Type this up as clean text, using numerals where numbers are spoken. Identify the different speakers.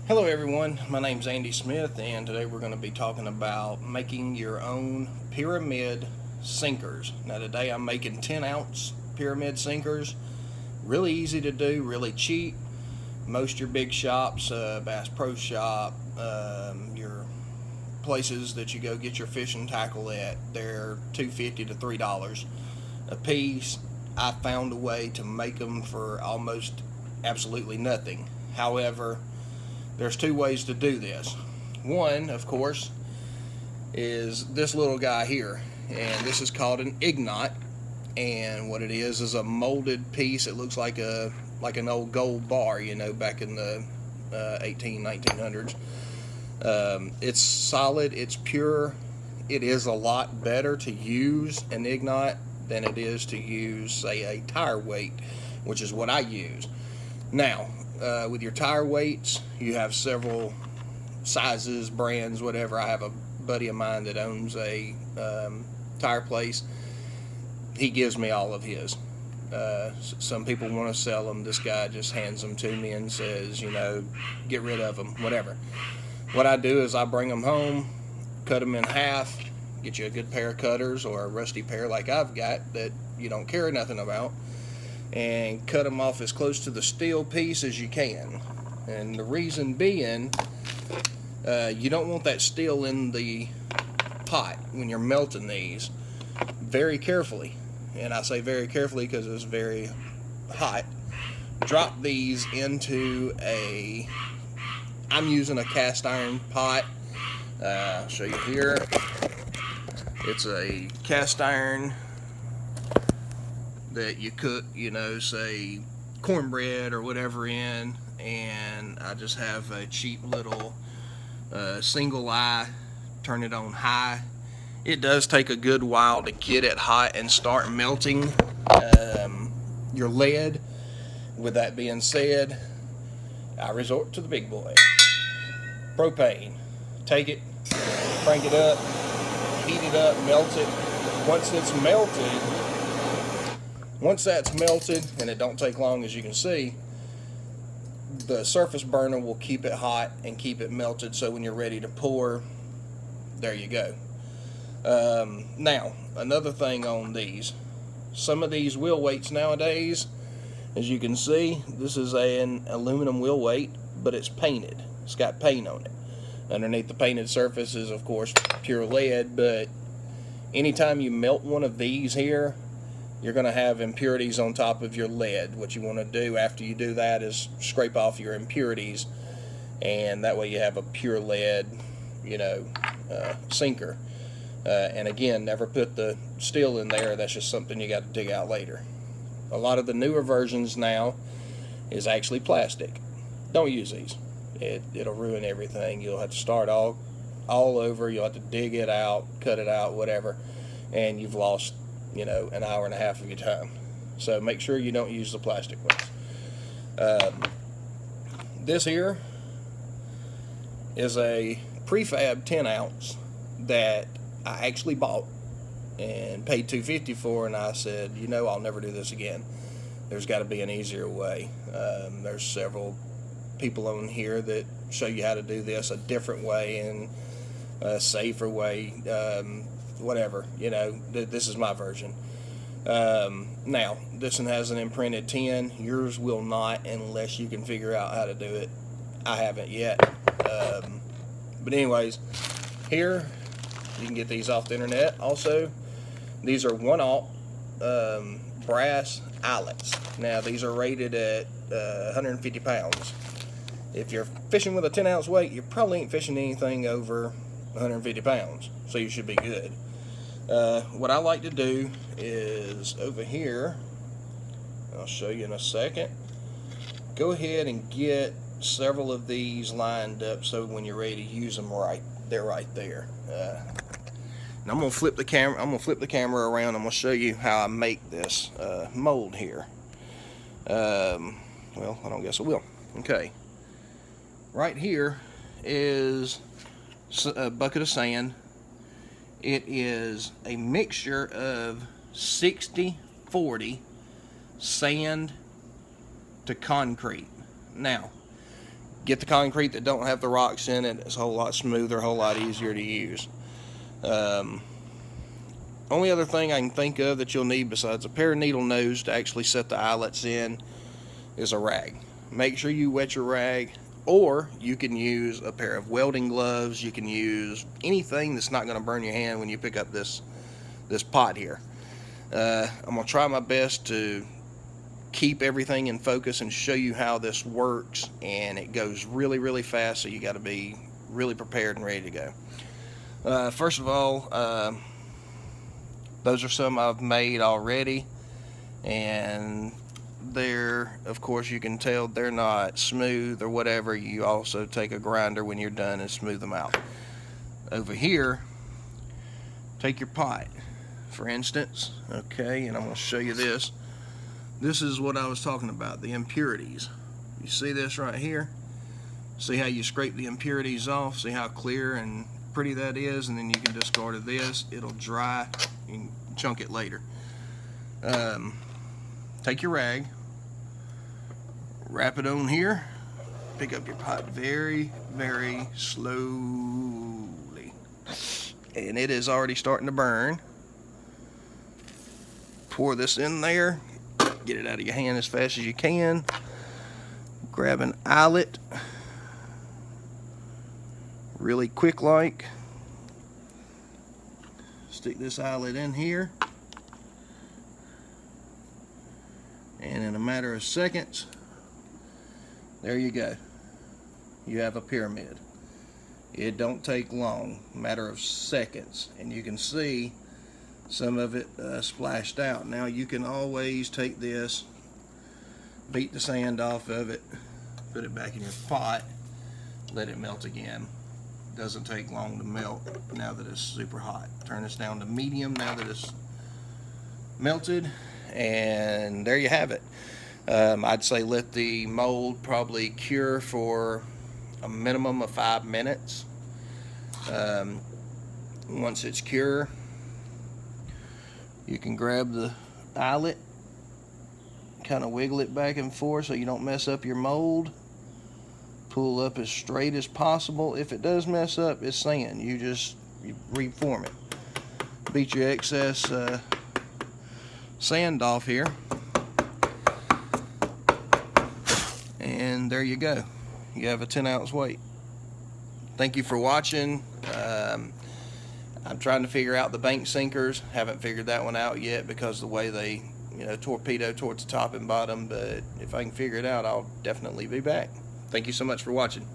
Speaker 1: Hello everyone, my name's Andy Smith and today we're going to be talking about making your own pyramid sinkers. Now today I'm making 10 ounce pyramid sinkers. Really easy to do, really cheap. Most your big shops, Bass Pro Shop, your places that you go get your fishing tackle at, they're $2.50 to $3 a piece. I found a way to make them for almost absolutely nothing. However, there's two ways to do this. One, of course, is this little guy here, and this is called an Ignot. And what it is a molded piece. It looks like an old gold bar, back in the 1900s. It's solid. It's pure. It is a lot better to use an Ignot than it is to use, say, a tire weight, which is what I use. Now, with your tire weights, you have several sizes, brands, whatever. I have a buddy of mine that owns a tire place. He gives me all of his. Some people want to sell them. This guy just hands them to me and says, get rid of them, whatever. What I do is I bring them home, cut them in half, get you a good pair of cutters or a rusty pair like I've got that you don't care nothing about, and cut them off as close to the steel piece as you can. And the reason being, you don't want that steel in the pot when you're melting these. Very carefully, and I say very carefully because it's very hot, drop these into I'm using a cast iron pot. I'll show you here. It's a cast iron that you cook, say cornbread or whatever in, and I just have a cheap little single eye, turn it on high. It does take a good while to get it hot and start melting your lead. With that being said, I resort to the big boy. Propane. Take it, crank it up, heat it up, melt it. Once that's melted, and it don't take long, as you can see, the surface burner will keep it hot and keep it melted, so when you're ready to pour, there you go. Now, another thing on these. Some of these wheel weights nowadays, as you can see, this is an aluminum wheel weight, but it's painted. It's got paint on it. Underneath the painted surface is, of course, pure lead, but anytime you melt one of these here, you're going to have impurities on top of your lead. What you want to do after you do that is scrape off your impurities, and that way you have a pure lead, sinker. And again, never put the steel in there. That's just something you got to dig out later. A lot of the newer versions now is actually plastic. Don't use these. It'll ruin everything. You'll have to start all over. You'll have to dig it out, cut it out, whatever, and you've lost an hour and a half of your time. So make sure you don't use the plastic ones. This here is a prefab 10 ounce that I actually bought and paid $2.50 for, and I said, I'll never do this again. There's got to be an easier way. There's several people on here that show you how to do this a different way and a safer way, whatever. This is my version. Now, this one has an imprinted 10. Yours will not, unless you can figure out how to do it. I haven't yet. But anyways, here, you can get these off the internet. Also, these are 1/0 brass eyelets. Now, these are rated at 150 pounds. If you're fishing with a 10 ounce weight, you probably ain't fishing anything over 150 pounds, so you should be good. What I like to do is over here, I'll show you in a second, go ahead and get several of these lined up so when you're ready to use them, they're right there. And I'm gonna flip the camera around. I'm gonna show you how I make this mold here. Well, I don't guess I will. Okay. Right here is a bucket of sand. It is a mixture of 60-40 sand to concrete. Now, Get the concrete that don't have the rocks in it. It's a whole lot smoother, a whole lot easier to use. Only other thing I can think of that you'll need besides a pair of needle nose to actually set the eyelets in is a rag. Make sure you wet your rag, or you can use a pair of welding gloves. You can use anything that's not going to burn your hand when you pick up this pot here. I'm going to try my best to keep everything in focus and show you how this works, and it goes really, really fast, so you got to be really prepared and ready to go. First of all, those are some I've made already, and they're, of course, you can tell they're not smooth or whatever. You also take a grinder when you're done and smooth them out. Over here, take your pot, for instance, okay, and I'm going to show you this. This is what I was talking about, the impurities. You see this right here? See how you scrape the impurities off? See how clear and pretty that is? And then you can discard of this. It'll dry. You can chunk it later. Take your rag, wrap it on here, pick up your pot very, very slowly. And it is already starting to burn. Pour this in there. Get it out of your hand as fast as you can. Grab an eyelet, really quick like. Stick this eyelet in here, and in a matter of seconds, there you go. You have a pyramid. It don't take long, a matter of seconds, and you can see some of it splashed out. Now you can always take this, beat the sand off of it, put it back in your pot, let it melt again. Doesn't take long to melt now that it's super hot. Turn this down to medium now that it's melted, and there you have it. I'd say let the mold probably cure for a minimum of 5 minutes. Once it's cured, you can grab the eyelet, kind of wiggle it back and forth so you don't mess up your mold. Pull up as straight as possible. If it does mess up, it's sand. You reform it. Beat your excess sand off here. And there you go. You have a 10-ounce weight. Thank you for watching. I'm trying to figure out the bank sinkers. Haven't figured that one out yet because the way they, torpedo towards the top and bottom. But if I can figure it out, I'll definitely be back. Thank you so much for watching.